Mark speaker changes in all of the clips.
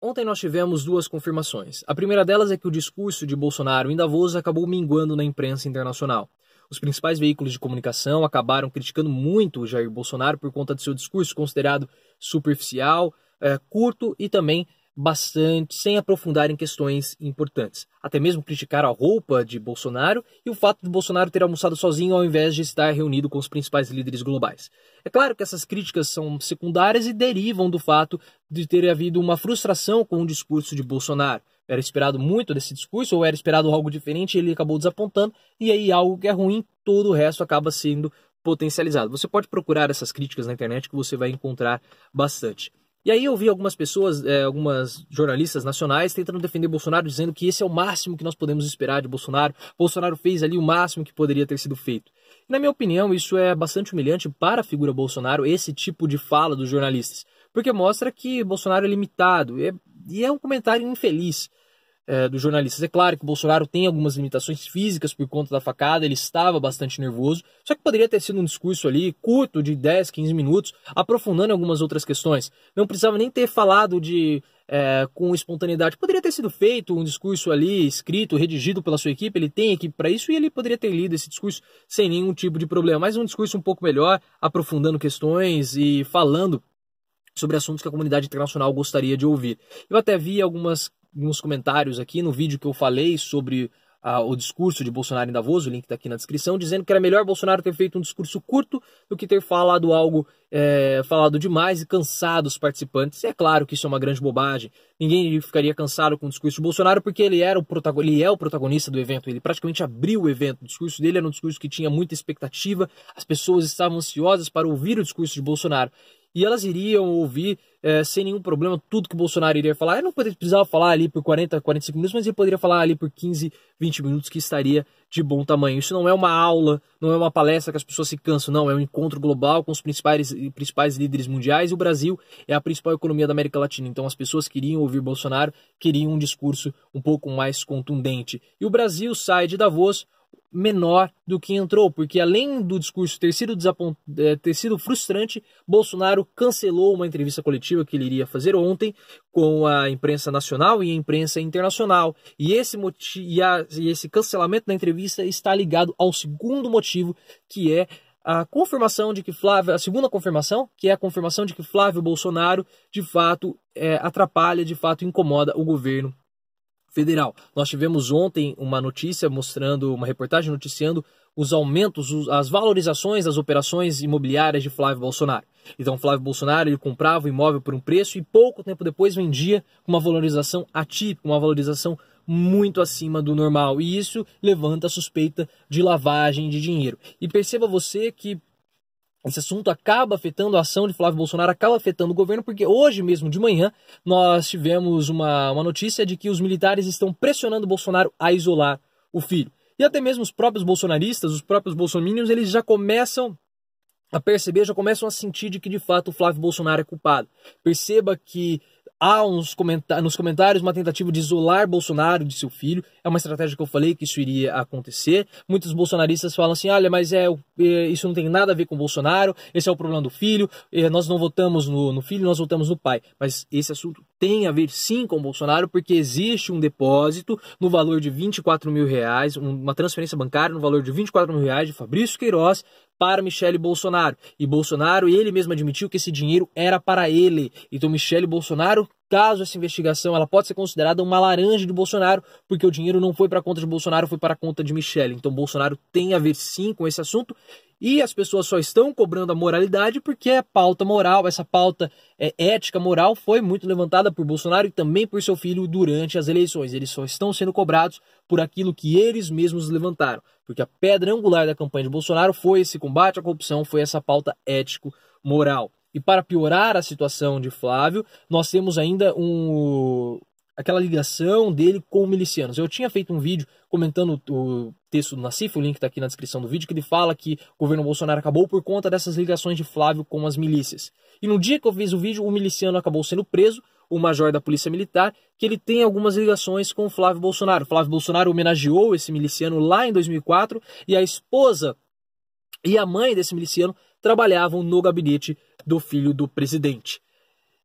Speaker 1: Ontem nós tivemos duas confirmações. A primeira delas é que o discurso de Bolsonaro em Davos acabou minguando na imprensa internacional. Os principais veículos de comunicação acabaram criticando muito o Jair Bolsonaro por conta de seu discurso considerado superficial, curto e também bastante, sem aprofundar em questões importantes. Até mesmo criticaram a roupa de Bolsonaro e o fato de Bolsonaro ter almoçado sozinho ao invés de estar reunido com os principais líderes globais. É claro que essas críticas são secundárias e derivam do fato de ter havido uma frustração com o discurso de Bolsonaro. Era esperado muito desse discurso, ou era esperado algo diferente e ele acabou desapontando, e aí algo que é ruim, todo o resto acaba sendo potencializado. Você pode procurar essas críticas na internet que você vai encontrar bastante. E aí eu vi algumas pessoas, algumas jornalistas nacionais tentando defender Bolsonaro, dizendo que esse é o máximo que nós podemos esperar de Bolsonaro. Bolsonaro fez ali o máximo que poderia ter sido feito. E, na minha opinião, isso é bastante humilhante para a figura Bolsonaro, esse tipo de fala dos jornalistas. Porque mostra que Bolsonaro é limitado, e é um comentário infeliz dos jornalistas. É claro que o Bolsonaro tem algumas limitações físicas por conta da facada, ele estava bastante nervoso, só que poderia ter sido um discurso ali curto, de 10, 15 minutos, aprofundando algumas outras questões. Não precisava nem ter falado com espontaneidade. Poderia ter sido feito um discurso ali, escrito, redigido pela sua equipe, ele tem equipe para isso, e ele poderia ter lido esse discurso sem nenhum tipo de problema. Mas um discurso um pouco melhor, aprofundando questões e falando sobre assuntos que a comunidade internacional gostaria de ouvir. Eu até vi alguns comentários aqui no vídeo que eu falei sobre o discurso de Bolsonaro em Davos, o link está aqui na descrição, dizendo que era melhor Bolsonaro ter feito um discurso curto do que ter falado algo, falado demais e cansado os participantes. E é claro que isso é uma grande bobagem. Ninguém ficaria cansado com o discurso de Bolsonaro porque ele é o protagonista do evento, ele praticamente abriu o evento. O discurso dele era um discurso que tinha muita expectativa, as pessoas estavam ansiosas para ouvir o discurso de Bolsonaro. E elas iriam ouvir sem nenhum problema tudo que o Bolsonaro iria falar. Ele não precisava falar ali por 40, 45 minutos, mas ele poderia falar ali por 15, 20 minutos, que estaria de bom tamanho. Isso não é uma aula, não é uma palestra que as pessoas se cansam, não. É um encontro global com os principais líderes mundiais, e o Brasil é a principal economia da América Latina. Então as pessoas queriam ouvir Bolsonaro, queriam um discurso um pouco mais contundente. E o Brasil sai de Davos menor do que entrou, porque além do discurso ter sido frustrante, Bolsonaro cancelou uma entrevista coletiva que ele iria fazer ontem com a imprensa nacional e a imprensa internacional. E esse cancelamento da entrevista está ligado ao segundo motivo, que é a confirmação de que a segunda confirmação, que é a confirmação de que Flávio Bolsonaro de fato atrapalha, de fato incomoda o governo federal. Nós tivemos ontem uma reportagem noticiando os aumentos, as valorizações das operações imobiliárias de Flávio Bolsonaro. Então, Flávio Bolsonaro ele comprava o imóvel por um preço e pouco tempo depois vendia com uma valorização atípica, uma valorização muito acima do normal. E isso levanta a suspeita de lavagem de dinheiro. E perceba você que esse assunto acaba afetando a ação de Flávio Bolsonaro, acaba afetando o governo, porque hoje mesmo de manhã nós tivemos uma notícia de que os militares estão pressionando Bolsonaro a isolar o filho. E até mesmo os próprios bolsonaristas, os próprios bolsominions, eles já começam a perceber, já começam a sentir de que de fato o Flávio Bolsonaro é culpado. Perceba que há nos comentários uma tentativa de isolar Bolsonaro de seu filho. É uma estratégia que eu falei que isso iria acontecer. Muitos bolsonaristas falam assim, olha, mas isso não tem nada a ver com Bolsonaro, esse é o problema do filho, nós não votamos no filho, nós votamos no pai. Mas esse assunto tem a ver sim com Bolsonaro, porque existe um depósito no valor de R$24 mil, uma transferência bancária no valor de R$24 mil de Fabrício Queiroz para Michele Bolsonaro. E Bolsonaro, ele mesmo admitiu que esse dinheiro era para ele. Então Michele Bolsonaro, caso essa investigação, ela pode ser considerada uma laranja de Bolsonaro, porque o dinheiro não foi para a conta de Bolsonaro, foi para a conta de Michele. Então Bolsonaro tem a ver sim com esse assunto, e as pessoas só estão cobrando a moralidade porque a pauta moral, essa pauta ética moral foi muito levantada por Bolsonaro e também por seu filho durante as eleições. Eles só estão sendo cobrados por aquilo que eles mesmos levantaram, porque a pedra angular da campanha de Bolsonaro foi esse combate à corrupção, foi essa pauta ético-moral. E para piorar a situação de Flávio, nós temos ainda aquela ligação dele com milicianos. Eu tinha feito um vídeo comentando o texto do Nassif, o link está aqui na descrição do vídeo, que ele fala que o governo Bolsonaro acabou por conta dessas ligações de Flávio com as milícias. E no dia que eu fiz o vídeo, o miliciano acabou sendo preso, o major da Polícia Militar, que ele tem algumas ligações com o Flávio Bolsonaro. Flávio Bolsonaro homenageou esse miliciano lá em 2004 e a esposa e a mãe desse miliciano trabalhavam no gabinete do filho do presidente.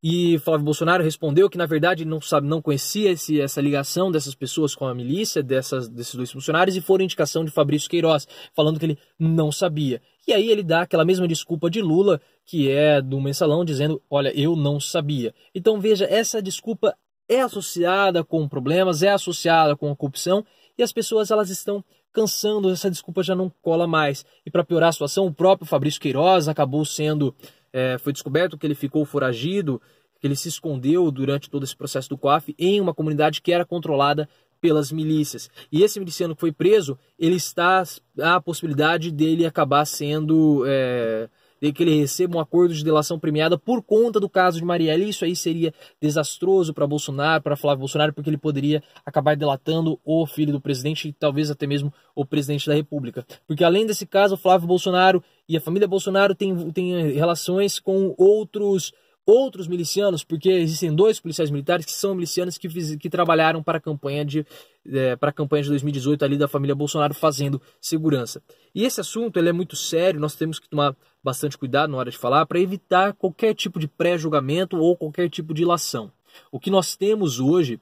Speaker 1: E Flávio Bolsonaro respondeu que, na verdade, não conhecia essa ligação dessas pessoas com a milícia, desses dois funcionários, e foi indicação de Fabrício Queiroz, falando que ele não sabia. E aí ele dá aquela mesma desculpa de Lula, que é do Mensalão, dizendo, olha, eu não sabia. Então veja, essa desculpa é associada com problemas, é associada com a corrupção, e as pessoas elas estão cansando, essa desculpa já não cola mais. E para piorar a situação, o próprio Fabrício Queiroz acabou sendo... foi descoberto que ele ficou foragido, que ele se escondeu durante todo esse processo do COAF em uma comunidade que era controlada pelas milícias. E esse miliciano que foi preso, ele está a possibilidade dele acabar sendo... de que ele receba um acordo de delação premiada por conta do caso de Marielle. Isso aí seria desastroso para Bolsonaro, para Flávio Bolsonaro, porque ele poderia acabar delatando o filho do presidente e talvez até mesmo o presidente da República. Porque além desse caso, o Flávio Bolsonaro e a família Bolsonaro têm relações com outros milicianos, porque existem 2 policiais militares que são milicianos que trabalharam para a campanha de 2018 ali da família Bolsonaro fazendo segurança. E esse assunto ele é muito sério, nós temos que tomar bastante cuidado na hora de falar para evitar qualquer tipo de pré-julgamento ou qualquer tipo de ilação. O que nós temos hoje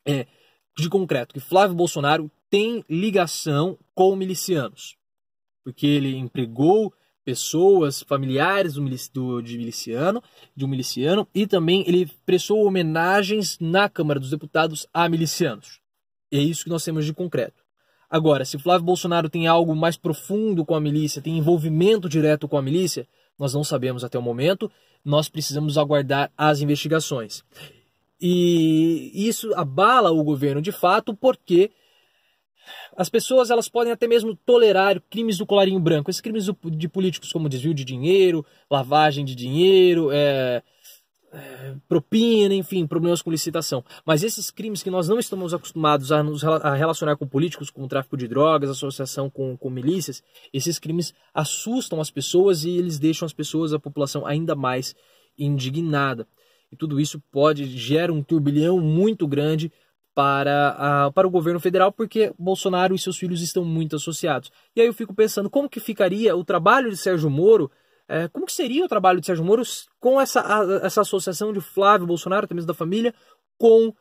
Speaker 1: é, de concreto, que Flávio Bolsonaro tem ligação com milicianos, porque ele empregou pessoas, familiares de um miliciano, e também ele prestou homenagens na Câmara dos Deputados a milicianos. É isso que nós temos de concreto. Agora, se Flávio Bolsonaro tem algo mais profundo com a milícia, tem envolvimento direto com a milícia, nós não sabemos até o momento, nós precisamos aguardar as investigações. E isso abala o governo de fato, porque as pessoas elas podem até mesmo tolerar crimes do colarinho branco, esses crimes de políticos como desvio de dinheiro, lavagem de dinheiro, propina, enfim, problemas com licitação. Mas esses crimes que nós não estamos acostumados a relacionar com políticos, com tráfico de drogas, associação com milícias, esses crimes assustam as pessoas e eles deixam as pessoas, a população ainda mais indignada. E tudo isso gera um turbilhão muito grande para o governo federal, porque Bolsonaro e seus filhos estão muito associados. E aí eu fico pensando, como que ficaria o trabalho de Sérgio Moro, como que seria o trabalho de Sérgio Moro com essa associação de Flávio Bolsonaro, até mesmo da família, com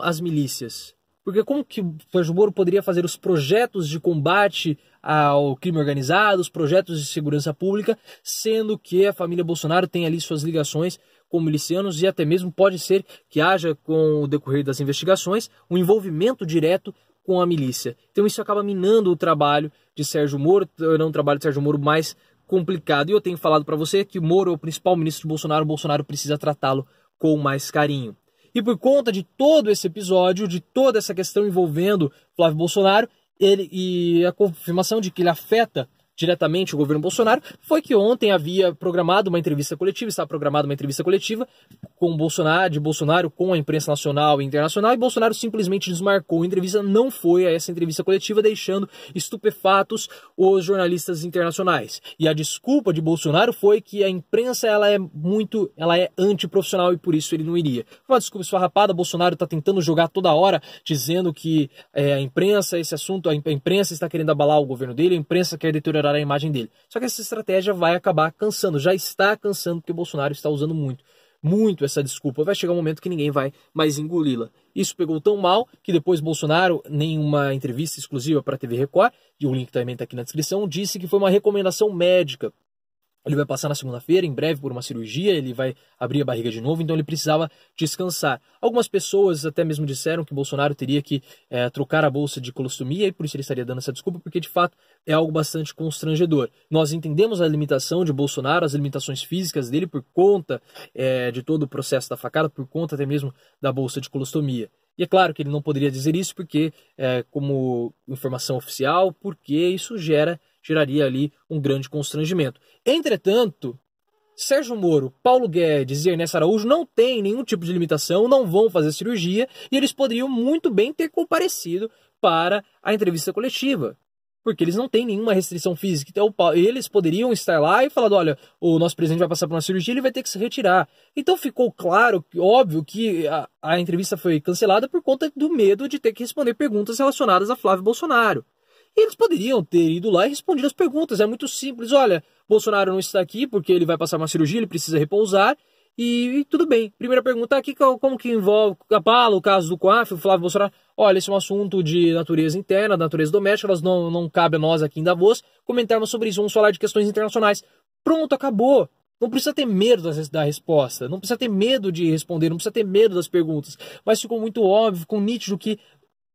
Speaker 1: as milícias? Porque como que o Sérgio Moro poderia fazer os projetos de combate ao crime organizado, os projetos de segurança pública, sendo que a família Bolsonaro tem ali suas ligações com milicianos e até mesmo pode ser que haja, com o decorrer das investigações, um envolvimento direto com a milícia. Então isso acaba minando o trabalho de Sérgio Moro, tornando o trabalho de Sérgio Moro mais complicado. E eu tenho falado para você que o Moro é o principal ministro de Bolsonaro, o Bolsonaro precisa tratá-lo com mais carinho. E por conta de todo esse episódio, de toda essa questão envolvendo Flávio Bolsonaro, e a confirmação de que ele afeta diretamente o governo Bolsonaro, foi que ontem havia programado uma entrevista coletiva, estava programada uma entrevista coletiva de Bolsonaro com a imprensa nacional e internacional, e Bolsonaro simplesmente desmarcou a entrevista, não foi a essa entrevista coletiva, deixando estupefatos os jornalistas internacionais. E a desculpa de Bolsonaro foi que a imprensa ela é antiprofissional e por isso ele não iria. Uma desculpa esfarrapada, Bolsonaro está tentando jogar toda hora, dizendo que a imprensa está querendo abalar o governo dele, a imprensa quer deteriorar a imagem dele. Só que essa estratégia vai acabar cansando, já está cansando, porque o Bolsonaro está usando muito essa desculpa. Vai chegar um momento que ninguém vai mais engoli-la. Isso pegou tão mal que depois Bolsonaro, em uma entrevista exclusiva para a TV Record, e o link também está aqui na descrição, disse que foi uma recomendação médica. Ele vai passar na segunda-feira, em breve, por uma cirurgia, ele vai abrir a barriga de novo, então ele precisava descansar. Algumas pessoas até mesmo disseram que Bolsonaro teria que trocar a bolsa de colostomia, e por isso ele estaria dando essa desculpa, porque de fato é algo bastante constrangedor. Nós entendemos a limitação de Bolsonaro, as limitações físicas dele por conta de todo o processo da facada, por conta até mesmo da bolsa de colostomia. E é claro que ele não poderia dizer isso porque, como informação oficial, porque isso geraria ali um grande constrangimento. Entretanto, Sérgio Moro, Paulo Guedes e Ernesto Araújo não têm nenhum tipo de limitação, não vão fazer cirurgia e eles poderiam muito bem ter comparecido para a entrevista coletiva, porque eles não têm nenhuma restrição física. Então eles poderiam estar lá e falar, olha, o nosso presidente vai passar por uma cirurgia, ele vai ter que se retirar. Então ficou claro, óbvio, que a entrevista foi cancelada por conta do medo de ter que responder perguntas relacionadas a Flávio Bolsonaro. eles poderiam ter ido lá e respondido as perguntas. É muito simples. Olha, Bolsonaro não está aqui porque ele vai passar uma cirurgia, ele precisa repousar. E tudo bem. Primeira pergunta aqui, como que envolve o caso do COAF, o Flávio Bolsonaro? Olha, esse é um assunto de natureza interna, natureza doméstica, elas não cabe a nós aqui em Davos comentarmos sobre isso, vamos falar de questões internacionais. Pronto, acabou. Não precisa ter medo da resposta, não precisa ter medo de responder, não precisa ter medo das perguntas. Mas ficou muito óbvio, ficou nítido que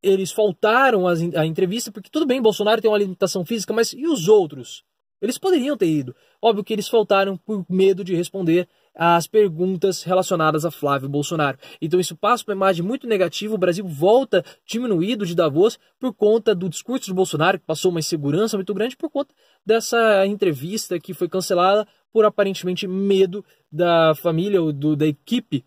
Speaker 1: eles faltaram à entrevista, porque tudo bem, Bolsonaro tem uma limitação física, mas e os outros? Eles poderiam ter ido. Óbvio que eles faltaram por medo de responder às perguntas relacionadas a Flávio Bolsonaro. Então isso passa uma imagem muito negativa, o Brasil volta diminuído de Davos por conta do discurso de Bolsonaro, que passou uma insegurança muito grande por conta dessa entrevista que foi cancelada por aparentemente medo da família ou da equipe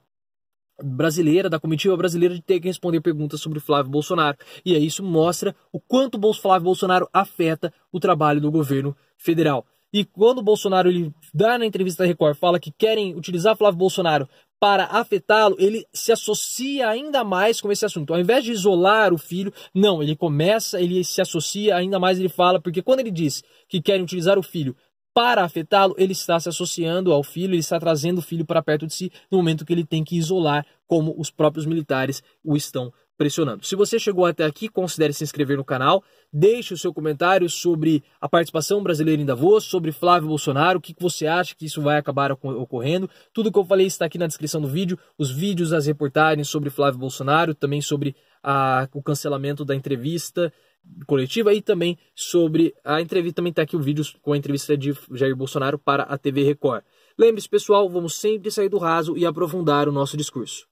Speaker 1: brasileira, da comitiva brasileira, de ter que responder perguntas sobre Flávio Bolsonaro. E aí isso mostra o quanto o Flávio Bolsonaro afeta o trabalho do governo federal. E quando o Bolsonaro ele dá na entrevista da Record, fala que querem utilizar Flávio Bolsonaro para afetá-lo, ele se associa ainda mais com esse assunto. Ao invés de isolar o filho, não, ele se associa ainda mais, ele fala, porque quando ele diz que querem utilizar o filho para afetá-lo, ele está se associando ao filho, ele está trazendo o filho para perto de si no momento que ele tem que isolar, como os próprios militares o estão pressionando. Se você chegou até aqui, considere se inscrever no canal, deixe o seu comentário sobre a participação brasileira em Davos, sobre Flávio Bolsonaro, o que você acha que isso vai acabar ocorrendo. Tudo que eu falei está aqui na descrição do vídeo, os vídeos, as reportagens sobre Flávio Bolsonaro, também sobre o cancelamento da entrevista coletiva e também sobre a entrevista, também está aqui o vídeo com a entrevista de Jair Bolsonaro para a TV Record. Lembre-se, pessoal, vamos sempre sair do raso e aprofundar o nosso discurso.